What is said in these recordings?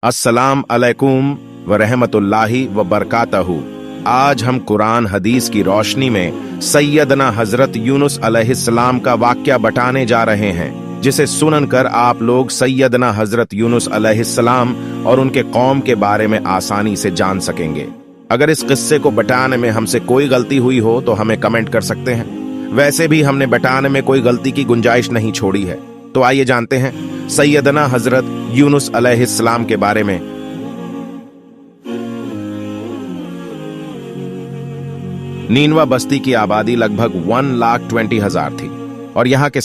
अस्सलाम अलैकुम व रहमतुल्लाहि व बरकातहू। आज हम कुरान हदीस की रोशनी में सैयदना हजरत यूनुस अलैहिस्सलाम का वाक्या बताने जा रहे हैं, जिसे सुनकर आप लोग सैयदना हजरत यूनुस अलैहिस्सलाम और उनके कौम के बारे में आसानी से जान सकेंगे। अगर इस किस्से को बताने में हमसे कोई गलती हुई हो तो हमें कमेंट कर सकते हैं। वैसे भी हमने बताने में कोई गलती की गुंजाइश नहीं छोड़ी है। तो आइए जानते हैं सैयदना हजरत यूनुस अलैहिस्सलाम के बारे में। नीनवा बस्ती की आबादी लगभग 1,20,000 थी और यहाँ के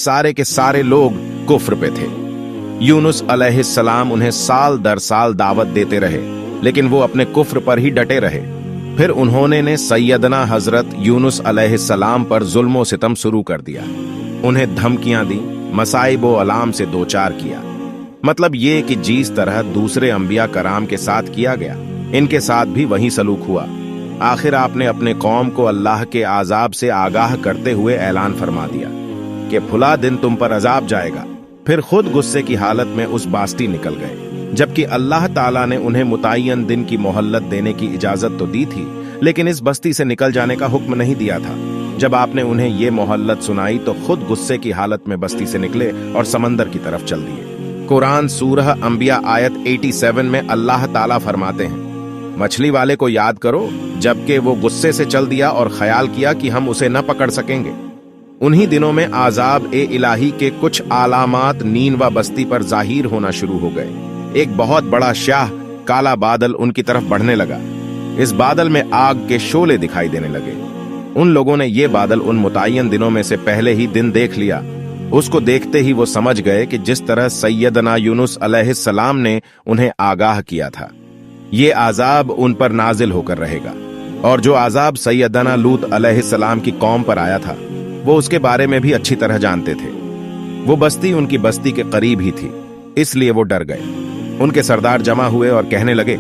सारे लोग कुफ्र पे थे। यूनुस अलैहिस्सलाम उन्हें साल दर साल दावत देते रहे, लेकिन वो अपने कुफ्र पर ही डटे रहे। फिर उन्होंने ने सैयदना हजरत यूनुस अलैहिस्सलाम पर जुल्म और सितम शुरू कर दिया। उन्हें धमकियां दी, मसाइब व अलाम से दो चार किया। मतलब ये कि जिस तरह दूसरे अंबिया कराम के साथ किया गया, इनके साथ भी वही सलूक हुआ। आखिर आपने अपने कौम को अल्लाह के आजाब से आगाह करते हुए ऐलान फरमा दिया कि फुला दिन तुम पर अजाब जाएगा। फिर खुद गुस्से की हालत में उस बास्ती निकल गए, जबकि अल्लाह ताला ने उन्हें मुतय्यन दिन की मोहल्लत देने की इजाजत तो दी थी, लेकिन इस बस्ती से निकल जाने का हुक्म नहीं दिया था। जब आपने उन्हें ये मोहल्लत सुनाई तो खुद गुस्से की हालत में बस्ती से निकले और समंदर की तरफ चल दिए। कुरान सूरह अंबिया आयत 87 में अल्लाह ताला फरमाते हैं, मछली वाले को याद करो जबकि वो गुस्से से चल दिया और ख्याल किया कि हम उसे न पकड़ सकेंगे। उन्हीं दिनों में आजाब ए इलाही के कुछ आलामात नीनवा बस्ती पर जाहिर होना शुरू हो गए। एक बहुत बड़ा शाह काला बादल उनकी तरफ बढ़ने लगा। इस बादल में आग के शोले दिखाई देने लगे। उन लोगों ने ये बादल उन मुतय्यन दिनों में से पहले ही दिन देख लिया। उसको देखते ही वो समझ गए कि जिस तरह सैयदना यूनुस अलैहिस्सलाम ने उन्हें आगाह किया था, ये आजाब उन पर नाजिल होकर रहेगा। और जो आजाब सैयदना लूत अलैहिस्सलाम की कौम पर आया था, वो उसके बारे में भी अच्छी तरह जानते थे। वो बस्ती उनकी बस्ती के करीब ही थी, इसलिए वो डर गए। उनके सरदार जमा हुए और कहने लगे,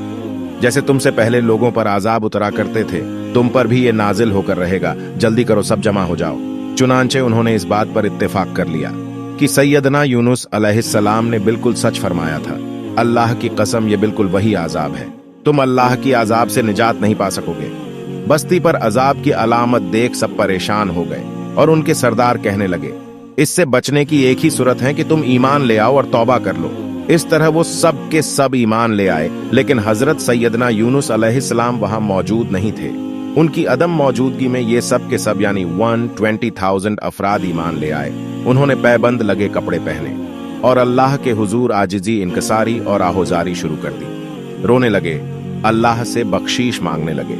जैसे तुमसे पहले लोगों पर आजाब उतरा करते थे, तुम पर भी ये नाजिल होकर रहेगा। जल्दी करो, सब जमा हो जाओ। चुनांचे उन्होंने इस बात पर इत्तेफाक कर लिया कि सैयदना यूनुस अलैहिस्सलाम ने बिल्कुल सच फरमाया था। अल्लाह की कसम, ये बिल्कुल वही आजाब है। तुम अल्लाह की आजाब से निजात नहीं पा सकोगे। बस्ती पर अजाब की अलामत देख सब परेशान हो गए और उनके सरदार कहने लगे, इससे बचने की एक ही सूरत है कि तुम ईमान ले आओ और तौबा कर लो। इस तरह वो सब के सब ईमान ले आए, लेकिन हजरत सैयदना यूनुस अलैहिस्सलाम वहां मौजूद नहीं थे। उनकी अदम मौजूदगी में ये सब के सब यानी 120,000 अफराद ईमान ले आए। उन्होंने पैबंद लगे कपड़े पहने और अल्लाह के हुजूर आजिजी, इनकसारी और आहोजारी शुरू कर दी। रोने लगे, अल्लाह से बख्शीश मांगने लगे।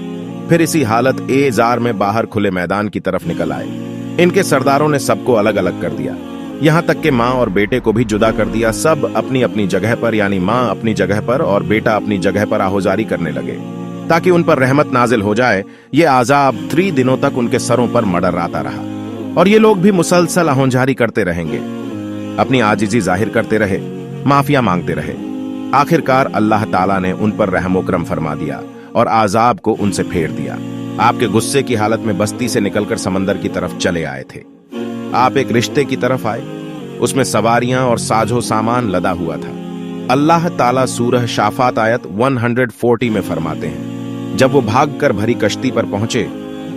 फिर इसी हालत एजार में बाहर खुले मैदान की तरफ निकल आए। इनके सरदारों ने सबको अलग अलग कर दिया, यहाँ तक कि माँ और बेटे को भी जुदा कर दिया। सब अपनी अपनी जगह पर यानी माँ अपनी जगह पर और बेटा अपनी जगह पर आहोजारी करने लगे, ताकि उन पर रहमत नाजिल हो जाए। ये आजाब 3 दिनों तक उनके सरों पर मडराता रहा और ये लोग भी मुसलसल आहोजारी करते रहेंगे, अपनी आजिजी जाहिर करते रहे, माफिया मांगते रहे। आखिरकार अल्लाह ताला ने उन पर रहम करम फरमा दिया और आजाब को उनसे फेर दिया। आपके गुस्से की हालत में बस्ती से निकलकर समंदर की तरफ चले आए थे। आप एक रिश्ते की तरफ आए, उसमें सवारियां और साजो सामान लदा हुआ था। अल्लाह ताला सूरह शाफात आयत 140 में फरमाते हैं, जब वो भागकर भरी कश्ती पर पहुंचे,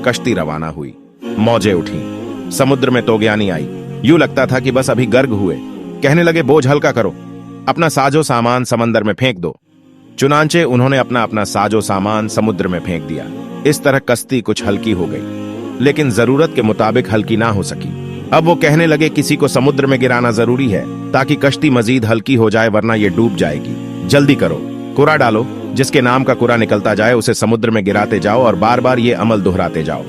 कश्ती रवाना हुई। मौजें उठी, समुद्र में तोगयानी आई। यूं लगता था कि बस अभी गर्क हुए। कहने लगे, बोझ हल्का करो, अपना साजो सामान समंदर में फेंक दो। चुनांचे उन्होंने अपना अपना साजो सामान समुद्र में फेंक दिया। इस तरह कश्ती कुछ हल्की हो गई, लेकिन जरूरत के मुताबिक हल्की ना हो सकी। अब वो कहने लगे, किसी को समुद्र में गिराना जरूरी है ताकि कश्ती मजीद हल्की हो जाए, वरना ये डूब जाएगी। जल्दी करो, कुरा डालो। जिसके नाम का कुरा निकलता जाए उसे समुद्र में गिराते जाओ और बार बार ये अमल दोहराते जाओ,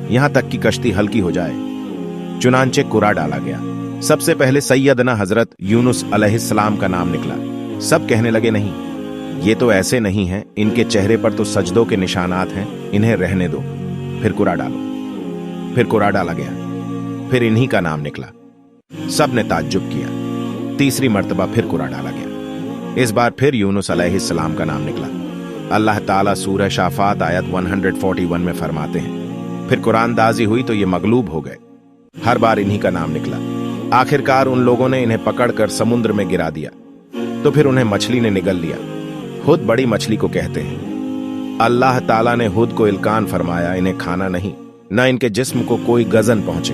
यहां तक कि कश्ती हल्की हो जाए। चुनांचे कुरा डाला गया। सबसे पहले सैयदना हजरत यूनुस अलैहिस्सलाम का नाम निकला। सब कहने लगे, नहीं, ये तो ऐसे नहीं है, इनके चेहरे पर तो सजदों के निशानात हैं, इन्हें रहने दो। फिर कुरा डालो। फिर कुरा डाला गया। फिर इन्हीं का नाम निकला। सब ने ताज्जुब किया। तीसरी मर्तबा फिर कुरा डाला गया। इस बार फिर यूनुस अलैहिस्सलाम का नाम निकला। अल्लाह ताला सूरह शाफात आयत 141 में फरमाते हैं, फिर कुरानदाजी हुई तो ये मगलूब हो गए। हर बार इन्हीं का नाम निकला। आखिरकार उन लोगों ने इन्हें पकड़कर समुद्र में गिरा दिया। तो फिर उन्हें मछली ने निगल लिया। हुद बड़ी मछली को कहते हैं। अल्लाह ताला ने हुद को इल्कान फरमाया, इन्हें खाना नहीं, न इनके जिस्म को कोई गजन पहुंचे।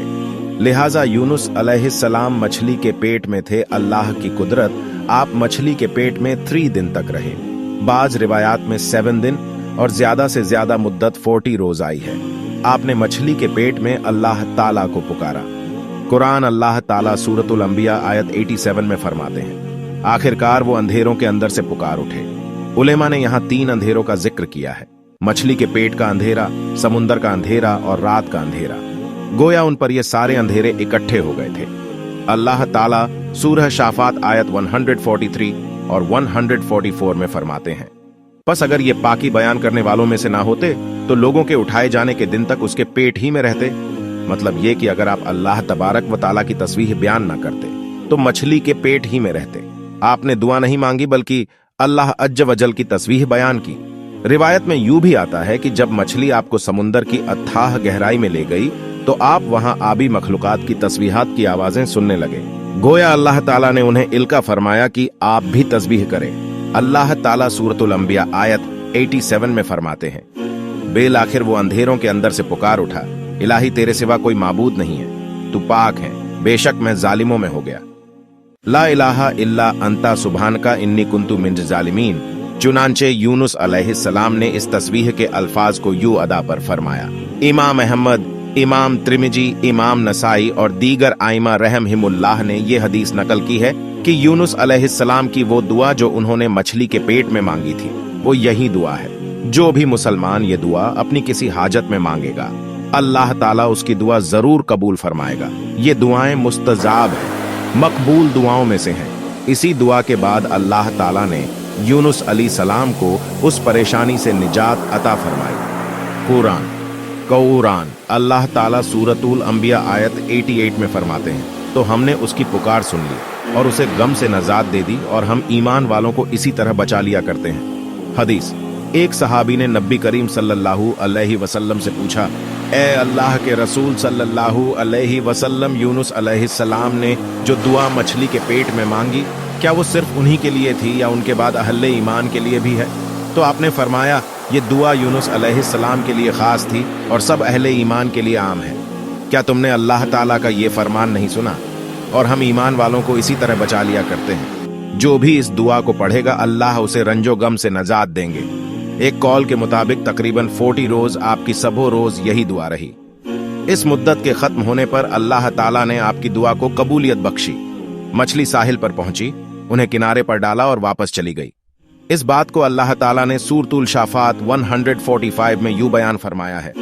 लिहाजा यूनुस अलैहिस्सलाम मछली के पेट में थे। अल्लाह की कुदरत, आप मछली के पेट में 3 दिन तक रहे। बाज रिवायात में 7 दिन और ज्यादा से ज्यादा मुद्दत 40 रोज आई है। आपने मछली के पेट में अल्लाह ताला को पुकारा। कुरान अल्लाह ताला सूरतुल अंबिया आयत 87 में फरमाते हैं, आखिरकार वो अंधेरों के अंदर से पुकार उठे। उलेमा ने यहाँ 3 अंधेरों का जिक्र किया है, मछली के पेट का अंधेरा, समुंदर का अंधेरा और रात का अंधेरा। गोया उन पर ये सारे अंधेरे इकट्ठे हो गए थे। अल्लाह ताला सूरह शाफात आयत 143 और 144 में फरमाते हैं, बस अगर ये पाकी बयान करने वालों में से ना होते तो लोगों के उठाए जाने के दिन तक उसके पेट ही में रहते। मतलब ये कि अगर आप अल्लाह तबारक व ताला की तस्वीर बयान ना करते तो मछली के पेट ही में रहते। आपने दुआ नहीं मांगी बल्कि अल्लाह अज्ज वजल की तस्वीर बयान की। रिवायत में यूं भी आता है कि जब मछली आपको समुंदर की अथाह गहराई में ले गई तो आप वहां आबी मखलूकात की तस्बीहात की आवाजें सुनने लगे। गोया अल्लाह ताला ने उन्हें इल्का फरमाया कि आप भी तस्बीह करें। अल्लाह ताला सूरतुल अंबिया आयत 87 में फरमाते हैं, बेल आखिर वो अंधेरों के अंदर से पुकार उठा, इलाही तेरे सिवा कोई माबूद नहीं है, तू पाक है, बेशक मैं जालिमों में हो गया। ला इलाहा इल्ला अंता सुभानका इन्नी कुंतु मिनज जालिमीन। चुनांचे यूनुस अलैहिस्सलाम ने इस तस्बीह के अल्फाज को यूं अदा पर फरमाया। इमाम अहमद, इमाम त्रिमिजी, इमाम नसाई और दीगर आइमा रहमहिमुल्लाह ने ये हदीस नकल की है कि यूनुस अलैहिस्सलाम की वो दुआ जो उन्होंने मछली के पेट में मांगी थी, वो यही दुआ है। जो भी मुसलमान ये दुआ अपनी किसी हाजत में मांगेगा, अल्लाह ताला उसकी दुआ जरूर कबूल फरमाएगा। ये दुआएं मुस्तजाब हैं, मकबूल दुआओं में से हैं। इसी दुआ के बाद अल्लाह ताला ने यूनुस अलैहिस्सलाम को उस परेशानी से निजात अता फरमाई। कुरान अल्लाह ताला सूरतुल अंबिया आयत 88 में फरमाते हैं, तो हमने उसकी पुकार सुन ली और उसे गम से नजात दे दी और हम ईमान वालों को इसी तरह बचा लिया करते हैं। हदीस, एक सहाबी ने नबी करीम सल्लल्लाहु अलैहि वसल्लम से पूछा, ए अल्लाह के रसूल सल्लल्लाहु अलैहि वसल्लम, यूनुस अलैहिस्सलाम ने जो दुआ मछली के पेट में मांगी, क्या वो सिर्फ उन्हीं के लिए थी या उनके बाद अहले ईमान के लिए भी है? तो आपने फरमाया, ये दुआ यूनुस अलैहिस्सलाम के लिए खास थी और सब अहले ईमान के लिए आम है। क्या तुमने अल्लाह ताला का ये फरमान नहीं सुना? और हम ईमान वालों को इसी तरह बचा लिया करते हैं। जो भी इस दुआ को पढ़ेगा अल्लाह उसे रंजो गम से नजात देंगे। एक कौल के मुताबिक तकरीबन 40 रोज आपकी सबो रोज यही दुआ रही। इस मुद्दत के खत्म होने पर अल्लाह ताला ने आपकी दुआ को कबूलियत बख्शी। मछली साहिल पर पहुंची, उन्हें किनारे पर डाला और वापस चली गई। इस बात को अल्लाह ताला ने सूरतुल शाफात 145 में यूं बयान फरमाया है,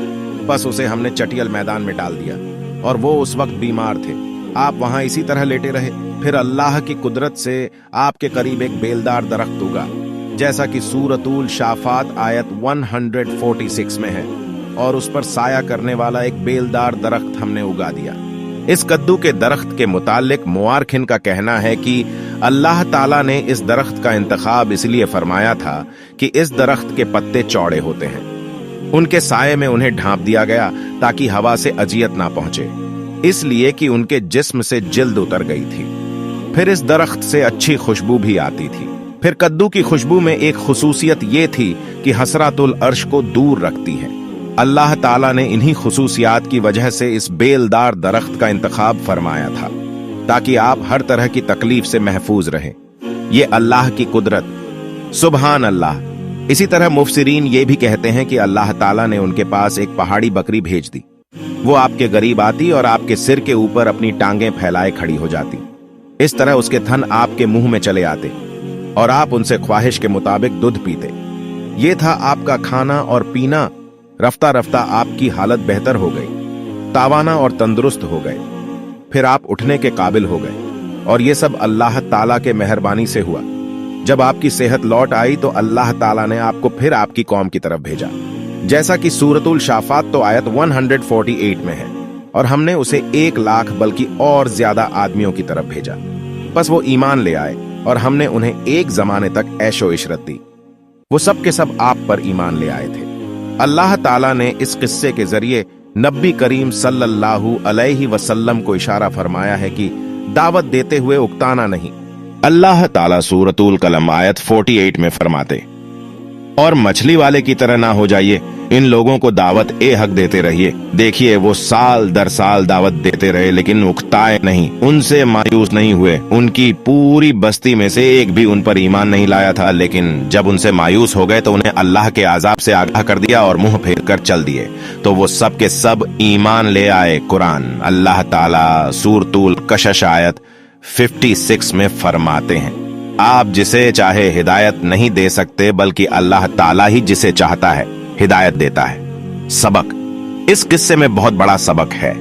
बस उसे हमने चटियल मैदान में डाल दिया और वो उस वक्त बीमार थे। आप वहां इसी तरह लेटे रहे। फिर अल्लाह की कुदरत से आपके करीब एक बेलदार दरख्त उगा, जैसा कि सूरतुल शाफात आयत 146 में है, और उस पर साया करने वाला एक बेलदार दरख्त हमने उगा दिया। इस कद्दू के दरख्त के मुतालिक मुआरखिन का कहना है कि अल्लाह ताला ने इस दरख्त का इंतखाब इसलिए फरमाया था कि इस दरख्त के पत्ते चौड़े होते हैं। उनके साये में उन्हें ढांप दिया गया ताकि हवा से अजियत ना पहुंचे, इसलिए कि उनके जिस्म से जिल्द उतर गई थी। फिर इस दरख्त से अच्छी खुशबू भी आती थी। फिर कद्दू की खुशबू में एक खुसूसियत ये थी कि हसरतुल अर्श को दूर रखती है। अल्लाह ताला ने इन्हीं खुसूसियात की वजह से इस बेलदार दरख्त का इंतखाब फरमाया था ताकि आप हर तरह की तकलीफ से महफूज रहें। ये अल्लाह की कुदरत, सुबहान अल्लाह। इसी तरह मुफसिरीन ये भी कहते हैं कि अल्लाह ताला ने उनके पास एक पहाड़ी बकरी भेज दी। वो आपके करीब आती और आपके सिर के ऊपर अपनी टांगें फैलाए खड़ी हो जाती। इस तरह उसके थन आपके मुंह में चले आते और आप उनसे ख्वाहिश के मुताबिक दूध पीते। ये था आपका खाना और पीना। रफ्ता रफ्ता आपकी हालत बेहतर हो गई, तावाना और तंदुरुस्त हो गए। फिर आप उठने के काबिल हो गए और ये सब अल्लाह ताला के मेहरबानी से हुआ। जब आपकी सेहत लौट आई तो अल्लाह ताला ने आपको फिर आपकी कौम की तरफ भेजा, जैसा कि सूरतुल शाफात तो आयत 148 में है, और हमने उसे 1 लाख बल्कि और ज्यादा आदमियों की तरफ भेजा। बस वो ईमान ले आए और हमने उन्हें एक जमाने तक ऐशो इशरत दी। वो सब के सब आप पर ईमान ले आए थे। अल्लाह ताला ने इस किस्से के जरिए नबी करीम सल्लल्लाहु अलैहि वसल्लम को इशारा फरमाया है कि दावत देते हुए उकताना नहीं। अल्लाह ताला सूरतुल कलम आयत 48 में फरमाते, और मछली वाले की तरह ना हो जाइए। इन लोगों को दावत ए हक देते रहिए। देखिए वो साल दर साल दावत देते रहे लेकिन उकताए नहीं, उनसे मायूस नहीं हुए। उनकी पूरी बस्ती में से एक भी उन पर ईमान नहीं लाया था, लेकिन जब उनसे मायूस हो गए तो उन्हें अल्लाह के आजाब से आगाह कर दिया और मुंह फेर कर चल दिए। तो वो सब के सब ईमान ले आए। कुरान अल्लाह ताला सूरतुल कशश आयत 56 में फरमाते हैं, आप जिसे चाहे हिदायत नहीं दे सकते, बल्कि अल्लाह ताला ही जिसे चाहता है हिदायत देता है। सबक, इस किस्से में बहुत बड़ा सबक है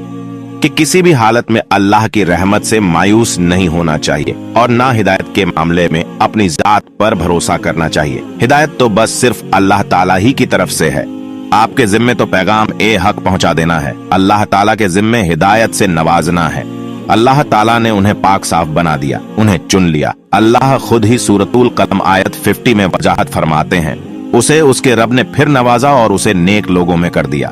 कि किसी भी हालत में अल्लाह की रहमत से मायूस नहीं होना चाहिए और ना हिदायत के मामले में अपनी जात पर भरोसा करना चाहिए। हिदायत तो बस सिर्फ अल्लाह ताला ही की तरफ से है। आपके जिम्मे तो पैगाम ए हक पहुंचा देना है। अल्लाह ताला के जिम्मे हिदायत से नवाजना है। अल्लाह ताला ने उन्हें पाक साफ बना दिया, उन्हें चुन लिया। अल्लाह खुद ही सूरतुल कलम आयत 50 में वजाहत फरमाते हैं, उसे उसके रब ने फिर नवाजा और उसे नेक लोगों में कर दिया।